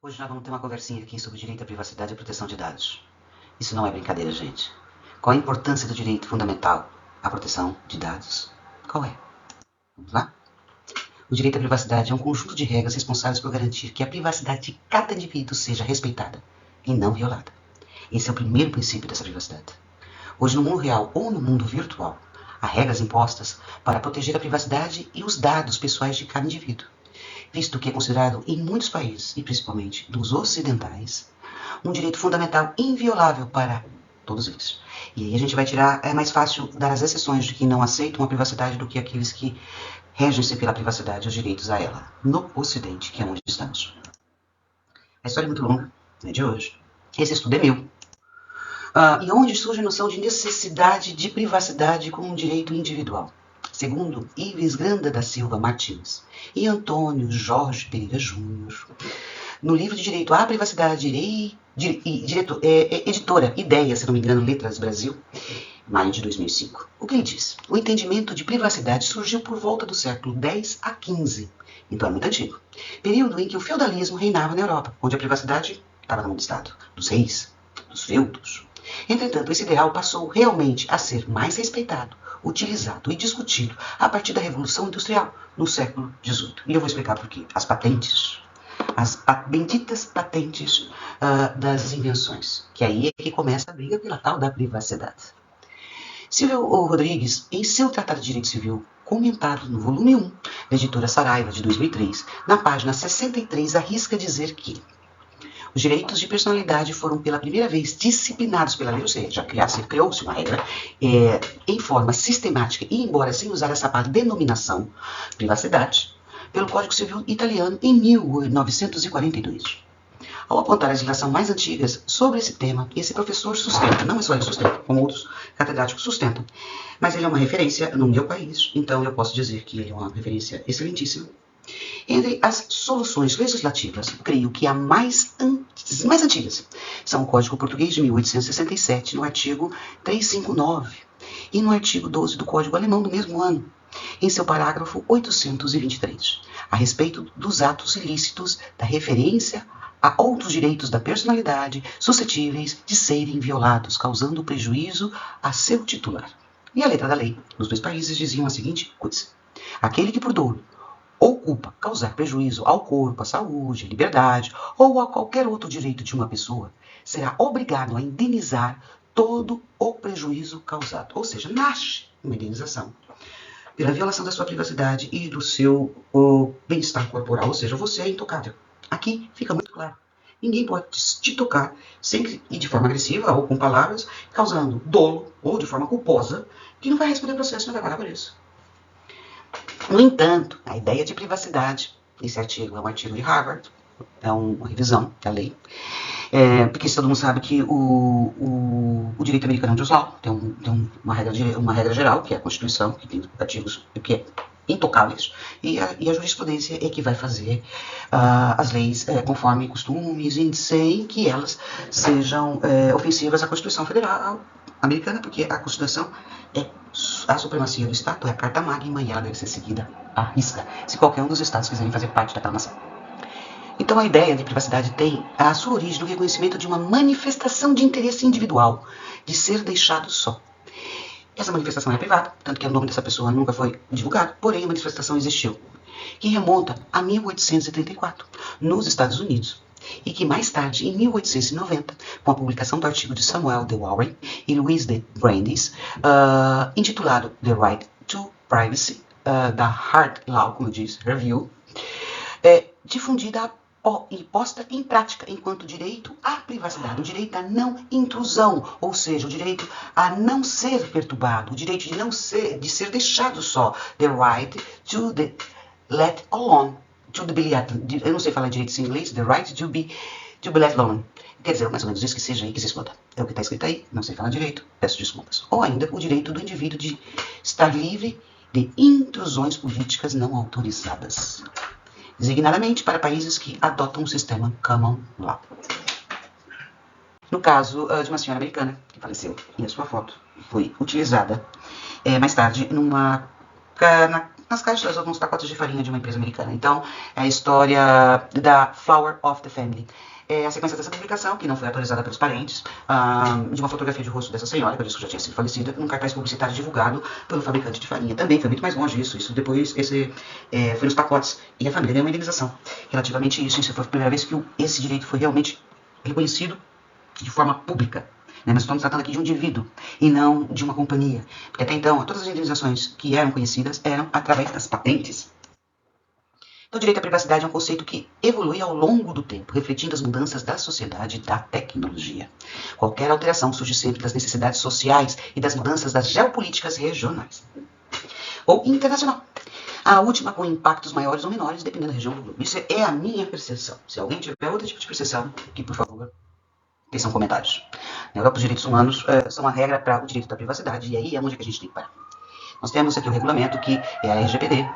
Hoje nós vamos ter uma conversinha aqui sobre o direito à privacidade e proteção de dados. Isso não é brincadeira, gente. Qual a importância do direito fundamental à proteção de dados? Qual é? Vamos lá? O direito à privacidade é um conjunto de regras responsáveis por garantir que a privacidade de cada indivíduo seja respeitada e não violada. Esse é o primeiro princípio dessa privacidade. Hoje, no mundo real ou no mundo virtual, há regras impostas para proteger a privacidade e os dados pessoais de cada indivíduo, visto que é considerado em muitos países, e principalmente dos ocidentais, um direito fundamental inviolável para todos eles. E aí a gente vai tirar, é mais fácil dar as exceções de que não aceitam a privacidade do que aqueles que regem-se pela privacidade e os direitos a ela, no Ocidente, que é onde estamos. A história é muito longa, não é de hoje. Esse estudo é meu. E onde surge a noção de necessidade de privacidade como um direito individual? Segundo Ives Granda da Silva Martins e Antônio Jorge Pereira Júnior, no livro de Direito à Privacidade, editora Ideia, se não me engano, Letras Brasil, maio de 2005. O que ele diz? O entendimento de privacidade surgiu por volta do século X a XV, então é muito antigo, período em que o feudalismo reinava na Europa, onde a privacidade estava na mão do Estado, dos reis, dos feudos. Entretanto, esse ideal passou realmente a ser mais respeitado, utilizado e discutido a partir da Revolução Industrial, no século XVIII. E eu vou explicar por quê. As benditas patentes das invenções, que aí é que começa a briga pela tal da privacidade. Silvio Rodrigues, em seu Tratado de Direito Civil, comentado no volume 1 da editora Saraiva, de 2003, na página 63, arrisca dizer que os direitos de personalidade foram pela primeira vez disciplinados pela lei, ou seja, criou-se uma regra em forma sistemática e, embora sem usar essa denominação, privacidade, pelo Código Civil Italiano em 1942. Ao apontar a legislação mais antigas sobre esse tema, esse professor sustenta, não é só ele sustenta, como outros catedráticos sustentam, mas ele é uma referência no meu país, então eu posso dizer que ele é uma referência excelentíssima. Entre as soluções legislativas, creio que as mais antigas são o Código Português de 1867, no artigo 359, e no artigo 12 do Código Alemão do mesmo ano, em seu parágrafo 823, a respeito dos atos ilícitos da referência a outros direitos da personalidade suscetíveis de serem violados, causando prejuízo a seu titular. E a letra da lei nos dois países diziam a seguinte coisa: aquele que por dolo ou culpa causar prejuízo ao corpo, à saúde, à liberdade ou a qualquer outro direito de uma pessoa, será obrigado a indenizar todo o prejuízo causado. Ou seja, nasce uma indenização pela violação da sua privacidade e do seu bem-estar corporal. Ou seja, você é intocável. Aqui fica muito claro. Ninguém pode te tocar sem e de forma agressiva ou com palavras, causando dolo ou de forma culposa, que não vai responder o processo e não vai pagar por isso. No entanto, a ideia de privacidade, esse artigo é um artigo de Harvard, é uma revisão da lei, porque todo mundo sabe que o direito americano é um law, tem uma regra geral, que é a Constituição, que tem artigos que é intocáveis, e a jurisprudência é que vai fazer as leis conforme costumes, sem que elas sejam ofensivas à Constituição Federal americana, porque a Constituição é a supremacia do Estado, é a Carta Magna, e ela deve ser seguida à risca, se qualquer um dos Estados quiserem fazer parte daquela nação. Então, a ideia de privacidade tem a sua origem no reconhecimento de uma manifestação de interesse individual, de ser deixado só. Essa manifestação é privada, tanto que o nome dessa pessoa nunca foi divulgado, porém a manifestação existiu, que remonta a 1834, nos Estados Unidos, e que mais tarde, em 1890, com a publicação do artigo de Samuel de Warren e Louis de Brandeis, intitulado The Right to Privacy, da Hard Law, como diz, Review, difundida e posta em prática enquanto direito à privacidade, o direito à não intrusão, ou seja, o direito a não ser perturbado, o direito de ser deixado só, the right to the let alone, eu não sei falar direito em inglês, the right to be let alone. Quer dizer, mais ou menos isso, que seja aí que se exploda. É o que está escrito aí, não sei falar direito, peço desculpas. Ou ainda o direito do indivíduo de estar livre de intrusões políticas não autorizadas, designadamente para países que adotam um sistema common law. No caso de uma senhora americana que faleceu, e a sua foto foi utilizada mais tarde nas caixas ou nos pacotes de farinha de uma empresa americana. Então, é a história da Flower of the Family. É a sequência dessa publicação, que não foi autorizada pelos parentes, de uma fotografia de rosto dessa senhora, que eu disse que já tinha sido falecida, num cartaz publicitário divulgado pelo fabricante de farinha. Também foi muito mais longe isso. Isso depois foi nos pacotes. E a família deu uma indenização relativamente a isso. Isso foi a primeira vez que esse direito foi realmente reconhecido de forma pública. Nós estamos tratando aqui de um indivíduo e não de uma companhia. Porque até então, todas as indenizações que eram conhecidas eram através das patentes. Então, o direito à privacidade é um conceito que evolui ao longo do tempo, refletindo as mudanças da sociedade e da tecnologia. Qualquer alteração surge sempre das necessidades sociais e das mudanças das geopolíticas regionais ou internacional. A última com impactos maiores ou menores, dependendo da região do globo. Isso é a minha percepção. Se alguém tiver outro tipo de percepção, aqui, por favor, são comentários. Na Europa, os direitos humanos são a regra para o direito da privacidade, e aí é onde que a gente tem que parar. Nós temos aqui o regulamento, que é a LGPD,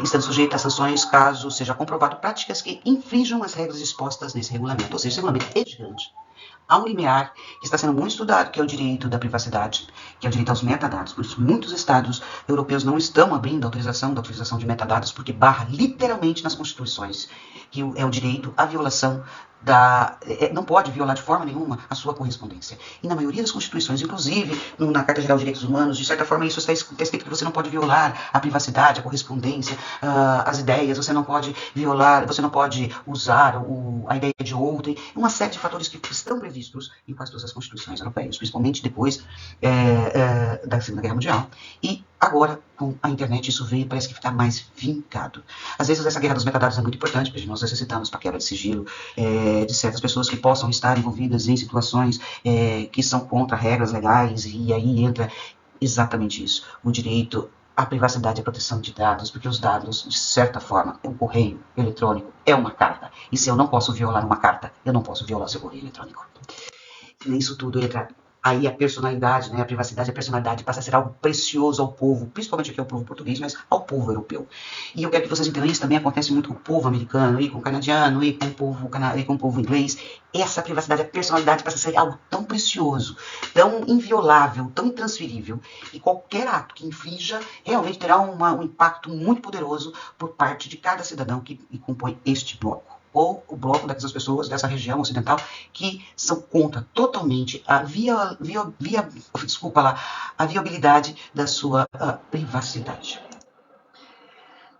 estando sujeito a sanções caso seja comprovado práticas que infringam as regras expostas nesse regulamento. Ou seja, esse regulamento é gigante. Há um limiar que está sendo muito estudado, que é o direito da privacidade, que é o direito aos metadados. Por isso, muitos estados europeus não estão abrindo a autorização da utilização de metadados, porque barra literalmente nas constituições, que é o direito à violação não pode violar de forma nenhuma a sua correspondência. E na maioria das constituições, inclusive na Carta Geral de Direitos Humanos, de certa forma isso está escrito que você não pode violar a privacidade, a correspondência, as ideias, você não pode violar, você não pode usar a ideia de outrem, uma série de fatores que estão previstos em quase todas as constituições europeias, principalmente depois da Segunda Guerra Mundial. E agora, com a internet, isso veio, parece que está mais vincado. Às vezes essa guerra dos metadados é muito importante, porque nós necessitamos para quebra de sigilo de certas pessoas que possam estar envolvidas em situações que são contra regras legais, e aí entra exatamente isso, o direito à privacidade e à proteção de dados, porque os dados, de certa forma, o correio eletrônico é uma carta, e se eu não posso violar uma carta, eu não posso violar o seu correio eletrônico. Nisso tudo entra aí a personalidade, a privacidade, a personalidade passa a ser algo precioso ao povo, principalmente aqui ao povo português, mas ao povo europeu. E eu quero que vocês entendam, isso também acontece muito com o povo americano, e com o canadiano, e com o povo inglês. Essa privacidade, a personalidade passa a ser algo tão precioso, tão inviolável, tão intransferível, e qualquer ato que infrinja realmente terá um impacto muito poderoso por parte de cada cidadão que compõe este bloco, ou o bloco dessas pessoas dessa região ocidental que são contra totalmente a viabilidade da sua privacidade.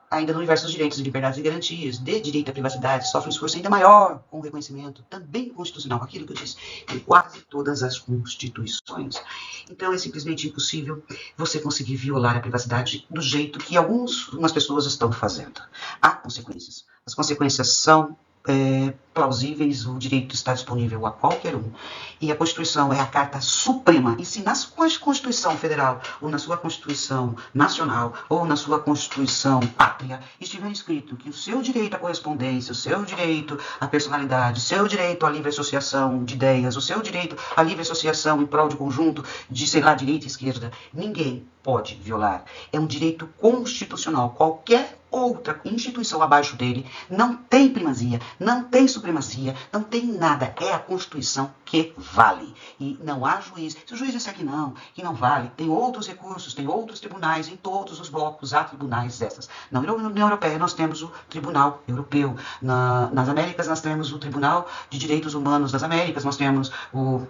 Ainda no universo dos direitos, liberdades e garantias, de direito à privacidade, sofre um esforço ainda maior com o reconhecimento, também constitucional, aquilo que eu disse, em quase todas as constituições. Então é simplesmente impossível você conseguir violar a privacidade do jeito que algumas pessoas estão fazendo. Há consequências. As consequências são plausíveis, o direito está disponível a qualquer um. E a Constituição é a Carta Suprema. E se na sua Constituição Federal, ou na sua Constituição Nacional, ou na sua Constituição Pátria, estiver escrito que o seu direito à correspondência, o seu direito à personalidade, o seu direito à livre associação de ideias, o seu direito à livre associação em prol de conjunto de, direita e esquerda, ninguém pode violar. É um direito constitucional. Qualquer outra instituição abaixo dele não tem primazia, não tem supremacia, não tem nada. É a Constituição que vale. E não há juiz. Se o juiz disser que não vale, tem outros recursos, tem outros tribunais em todos os blocos, há tribunais dessas. Na União Europeia nós temos o Tribunal Europeu. Nas Américas nós temos o Tribunal de Direitos Humanos das Américas, nós temos o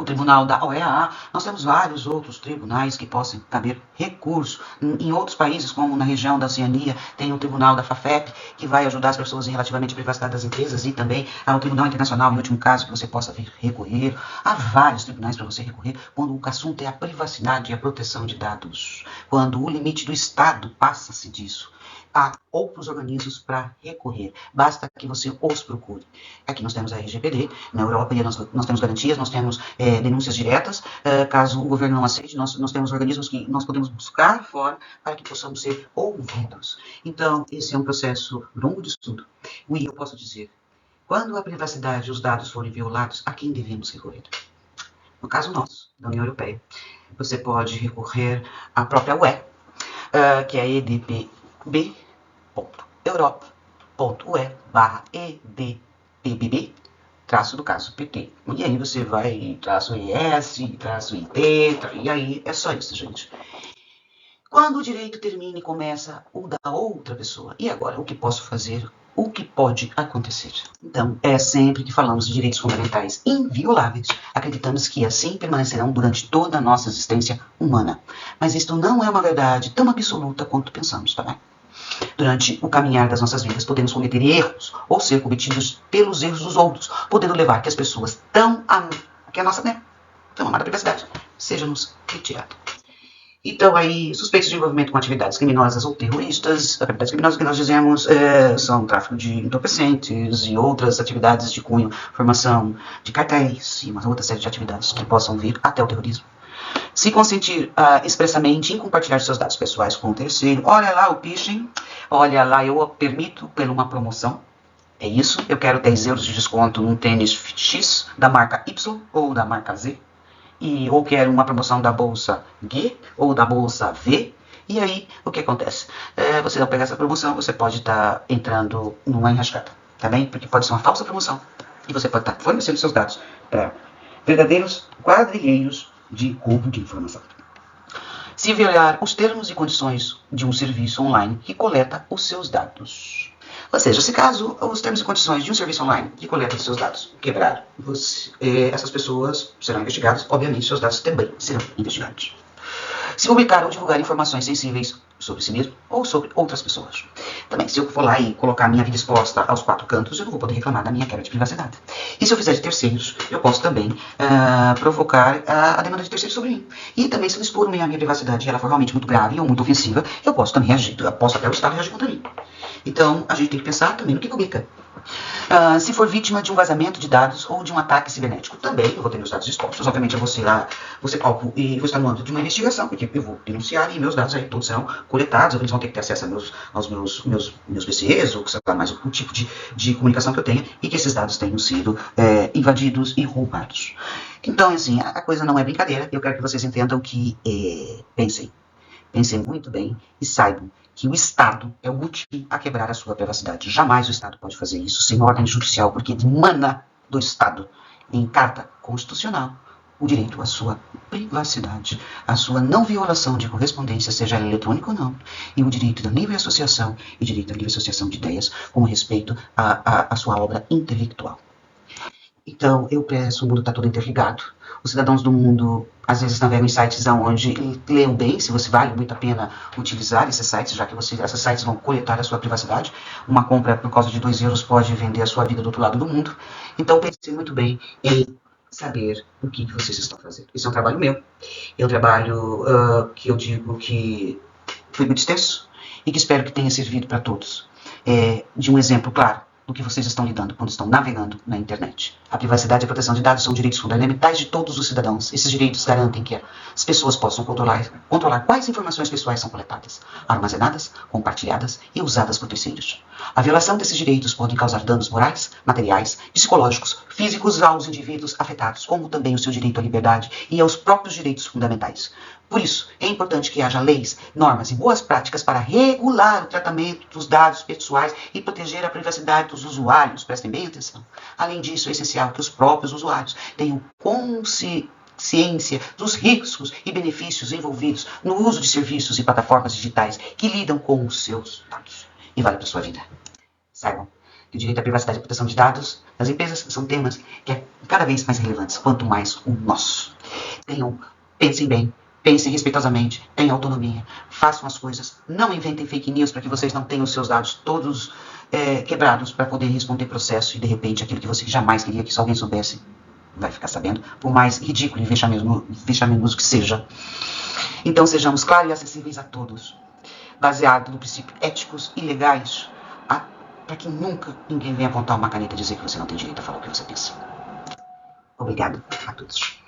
Tribunal da OEA, nós temos vários outros tribunais que possam caber recurso. Em outros países, como na região da Oceania, tem o Tribunal da FAFEP, que vai ajudar as pessoas em relativamente à privacidade das empresas, e também há o Tribunal Internacional, em último caso, que você possa vir recorrer. Há vários tribunais para você recorrer quando o assunto é a privacidade e a proteção de dados. Quando o limite do Estado passa-se disso. Há outros organismos para recorrer. Basta que você os procure. Aqui nós temos a LGPD, na Europa nós temos garantias, nós temos denúncias diretas. Caso o governo não aceite, nós temos organismos que nós podemos buscar fora para que possamos ser ouvidos. Então, esse é um processo longo de estudo. E eu posso dizer, quando a privacidade e os dados forem violados, a quem devemos recorrer? No caso nosso, da União Europeia, você pode recorrer à própria UE, que é a edp.europa.ue/edpbb, traço do caso PT. E aí você vai, traço ES, traço IT, e aí é só isso, gente. Quando o direito termina e começa o da outra pessoa. E agora, o que posso fazer? O que pode acontecer? Então, é sempre que falamos de direitos fundamentais invioláveis, acreditamos que assim permanecerão durante toda a nossa existência humana. Mas isto não é uma verdade tão absoluta quanto pensamos, tá bem? Durante o caminhar das nossas vidas, podemos cometer erros ou ser cometidos pelos erros dos outros, podendo levar que as pessoas que a nossa, tão amada privacidade seja-nos retirada. Então, aí, suspeitos de envolvimento com atividades criminosas ou terroristas, atividades criminosas que nós dizemos são tráfico de entorpecentes e outras atividades de cunho, formação de cartéis e uma outra série de atividades que possam vir até o terrorismo. Se consentir expressamente em compartilhar seus dados pessoais com o terceiro, olha lá o phishing, olha lá, eu permito por uma promoção, é isso, eu quero 10 euros de desconto num tênis X da marca Y ou da marca Z, ou quero uma promoção da bolsa G ou da bolsa V, e aí o que acontece? Você não pegar essa promoção, você pode estar entrando numa enrascada, tá bem? Porque pode ser uma falsa promoção e você pode estar fornecendo seus dados para verdadeiros quadrilheiros de roubo de informação. Se violar os termos e condições de um serviço online que coleta os seus dados. Ou seja, se caso os termos e condições de um serviço online que coleta os seus dados quebrar, essas pessoas serão investigadas, obviamente seus dados também serão investigados. Se publicar ou divulgar informações sensíveis sobre si mesmo ou sobre outras pessoas. Também, se eu for lá e colocar minha vida exposta aos 4 cantos, eu não vou poder reclamar da minha quebra de privacidade. E se eu fizer de terceiros, eu posso também provocar a demanda de terceiros sobre mim. E também, se eu expor minha privacidade e ela for realmente muito grave ou muito ofensiva, eu posso também reagir, eu posso até o Estado reagir contra mim. Então, a gente tem que pensar também no que publica. Se for vítima de um vazamento de dados ou de um ataque cibernético, também eu vou ter meus dados expostos. Obviamente, eu vou ser alvo e vou estar no âmbito de uma investigação, porque eu vou denunciar e meus dados aí todos serão coletados. Eles vão ter que ter acesso aos meus PCs, ou sei lá mais o tipo de comunicação que eu tenha, e que esses dados tenham sido invadidos e roubados. Então, assim, a coisa não é brincadeira. Eu quero que vocês entendam que pensem muito bem e saibam que o Estado é o último a quebrar a sua privacidade. Jamais o Estado pode fazer isso sem ordem judicial, porque emana do Estado, em carta constitucional, o direito à sua privacidade, à sua não violação de correspondência, seja ela eletrônica ou não, e o direito da livre associação e direito da livre associação de ideias com respeito à sua obra intelectual. Então, eu peço, o mundo está todo interligado. Os cidadãos do mundo, às vezes, navegam em sites onde leiam bem, se você vale muito a pena utilizar esses sites, já que esses sites vão coletar a sua privacidade. Uma compra por causa de 2 euros pode vender a sua vida do outro lado do mundo. Então, pense muito bem em saber o que vocês estão fazendo. Isso é um trabalho meu. É um trabalho que eu digo que foi muito extenso e que espero que tenha servido para todos. De um exemplo claro do que vocês estão lidando quando estão navegando na internet. A privacidade e a proteção de dados são direitos fundamentais de todos os cidadãos. Esses direitos garantem que as pessoas possam controlar quais informações pessoais são coletadas, armazenadas, compartilhadas e usadas por terceiros. A violação desses direitos pode causar danos morais, materiais, psicológicos, físicos aos indivíduos afetados, como também o seu direito à liberdade e aos próprios direitos fundamentais. Por isso, é importante que haja leis, normas e boas práticas para regular o tratamento dos dados pessoais e proteger a privacidade dos usuários. Prestem bem atenção. Além disso, é essencial que os próprios usuários tenham consciência dos riscos e benefícios envolvidos no uso de serviços e plataformas digitais que lidam com os seus dados. E vale para a sua vida. Saibam que o direito à privacidade e à proteção de dados das empresas são temas que é cada vez mais relevantes, quanto mais o nosso. Pensem bem. Pensem respeitosamente, tenham autonomia, façam as coisas, não inventem fake news para que vocês não tenham os seus dados todos quebrados para poder responder processo e de repente aquilo que você jamais queria que alguém soubesse vai ficar sabendo, por mais ridículo e vexaminoso que seja. Então sejamos claros e acessíveis a todos, baseado no princípios éticos e legais, para que nunca ninguém venha apontar uma caneta e dizer que você não tem direito a falar o que você pensa. Obrigado a todos.